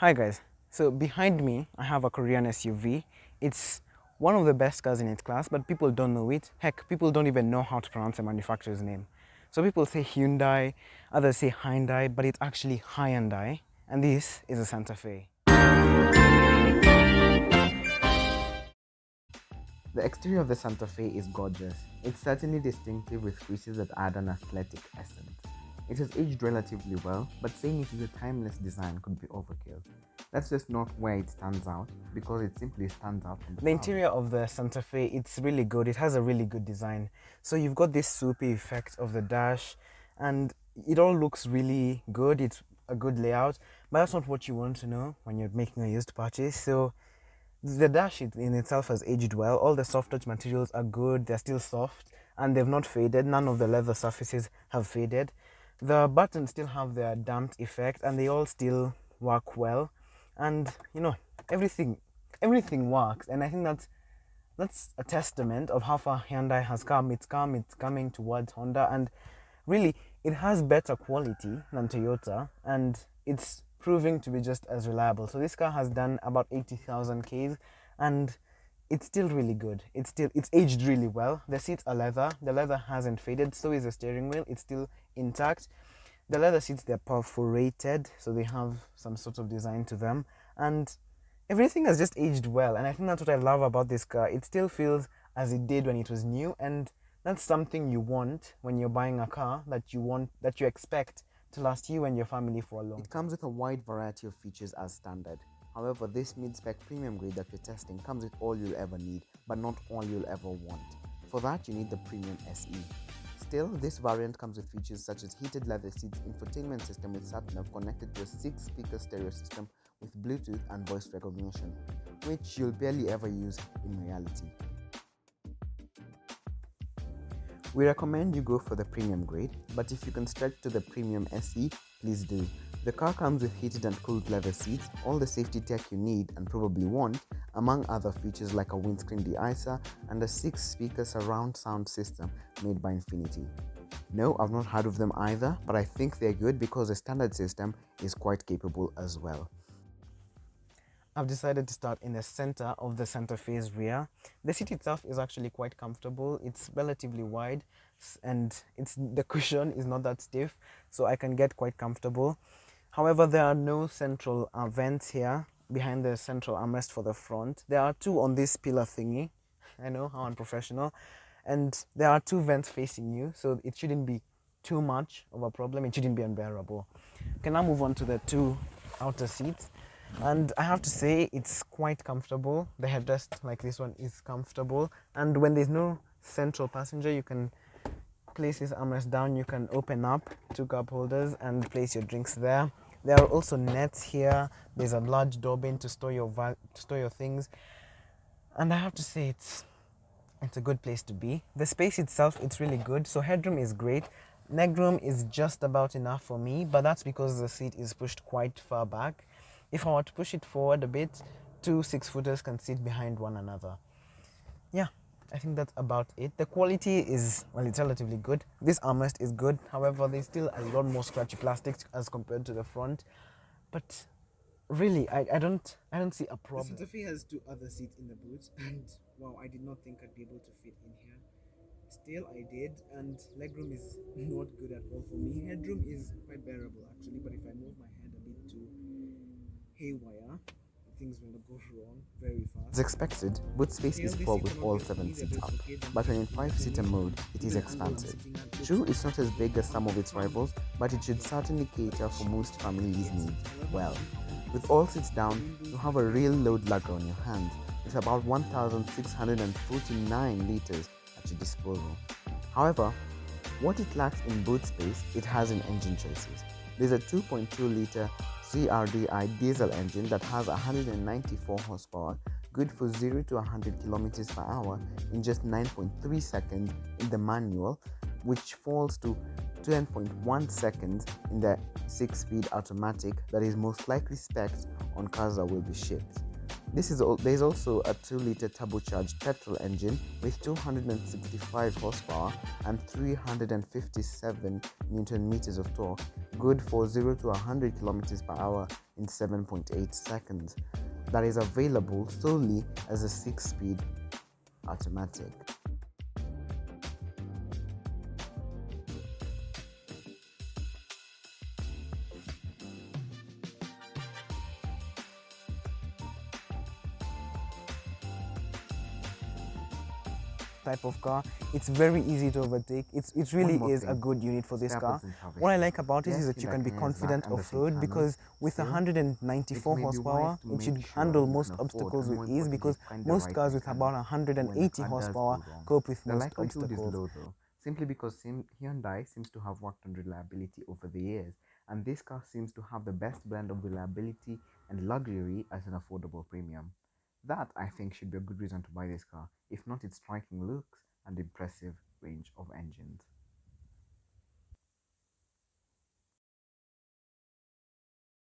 Hi guys, so behind me I have a Korean SUV. It's one of the best cars in its class, but people don't know it. Heck, people don't even know how to pronounce the manufacturer's name. So people say Hyundai, others say Hyundai, but it's actually Hyundai, and this is a Santa Fe. The exterior of the Santa Fe is gorgeous. It's certainly distinctive with features that add an athletic essence. It has aged relatively well, but saying it is a timeless design could be overkill. That's just not where it stands out, because it simply stands out from the crowd. Interior of the Santa Fe, it's really good. It has a really good design. So you've got this soupy effect of the dash, and it all looks really good. It's a good layout, but that's not what you want to know when you're making a used purchase. So the dash in itself has aged well. All the soft touch materials are good. They're still soft and they've not faded. None of the leather surfaces have faded. The buttons still have their damped effect and they all still work well. And everything works. And I think that's a testament of how far Hyundai has come. It's coming towards Honda, and really it has better quality than Toyota, and it's proving to be just as reliable. So this car has done about 80,000 Ks, and it's still really good. It's aged really well. The seats are leather. The leather hasn't faded. So is the steering wheel. It's still intact. The leather seats, they're perforated, so they have some sort of design to them, and everything has just aged well. And I think that's what I love about this car. It still feels as it did when it was new, and that's something you want when you're buying a car that you expect to last you and your family for a long time. It comes with a wide variety of features as standard. However, this mid-spec premium grade that we're testing comes with all you'll ever need, but not all you'll ever want. For that, you need the Premium SE. Still, this variant comes with features such as heated leather seats, infotainment system with sat-nav connected to a 6-speaker stereo system with Bluetooth and voice recognition, which you'll barely ever use in reality. We recommend you go for the premium grade, but if you can stretch to the Premium SE, please do. The car comes with heated and cooled leather seats, all the safety tech you need and probably want, among other features like a windscreen de-icer and a 6-speaker surround sound system made by Infinity. No, I've not heard of them either, but I think they're good because the standard system is quite capable as well. I've decided to start in the center of the Santa Fe's rear. The seat itself is actually quite comfortable. It's relatively wide and the cushion is not that stiff, so I can get quite comfortable. However, there are no central vents here behind the central armrest for the front. There are two on this pillar thingy. I know, how unprofessional. And there are two vents facing you, so it shouldn't be too much of a problem. It shouldn't be unbearable. Okay, now move on to the two outer seats. And I have to say it's quite comfortable. The headrest like this one is comfortable, and when there's no central passenger, you can place this armrest down. You can open up two cup holders and place your drinks there. There are also nets here. There's a large door bin to store your things, and I have to say it's a good place to be. The space itself, it's really good. So headroom is great. Legroom is just about enough for me, but that's because the seat is pushed quite far back. If I were to push it forward a bit, two 6-footers can sit behind one another. Yeah, I think that's about it. The quality is, well, it's relatively good. This armrest is good. However, there's still a lot more scratchy plastics as compared to the front. But really, I don't see a problem. The Santa Fe has two other seats in the boot, and wow, I did not think I'd be able to fit in here. Still, I did, and legroom is not good at all for me. Headroom is quite bearable actually, but if I move my head a bit too haywire, things will go wrong very fast. As expected, boot space is full with all 7 seats up, but when in 5-seater mode, it is expansive. True, it's not as big as some of its rivals, but it should certainly cater for most families' needs well. With all seats down, you have a real load lugger on your hands, with about 1,649 liters at your disposal. However, what it lacks in boot space, it has in engine choices. There's a 2.2-liter CRDI diesel engine that has 194 horsepower, good for 0 to 100 kilometers per hour in just 9.3 seconds in the manual, which falls to 10.1 seconds in the 6-speed automatic that is most likely spec'd on cars that will be shipped. There's also a 2-liter turbocharged petrol engine with 265 horsepower and 357 Newton meters of torque, good for 0 to 100 kilometers per hour in 7.8 seconds. That is available solely as a 6-speed automatic. Type of car. It's very easy to overtake. It One really more is a thing, good unit for this spare car. parts and What I servicing. like about it is Yes, that you can Hyundai be tires back confident under same off-road panels. because with Still, it 194 may be wise horsepower, to it make should sure handle you most can afford obstacles and, with more ease importantly, because find the most right cars with about mechanic when the 180 car does horsepower go wrong. cope with The most likelihood is obstacles. low though, simply because Hyundai seems to have worked on reliability over the years, and this car seems to have the best blend of reliability and luxury at an affordable premium. That, I think, should be a good reason to buy this car, if not its striking looks and impressive range of engines.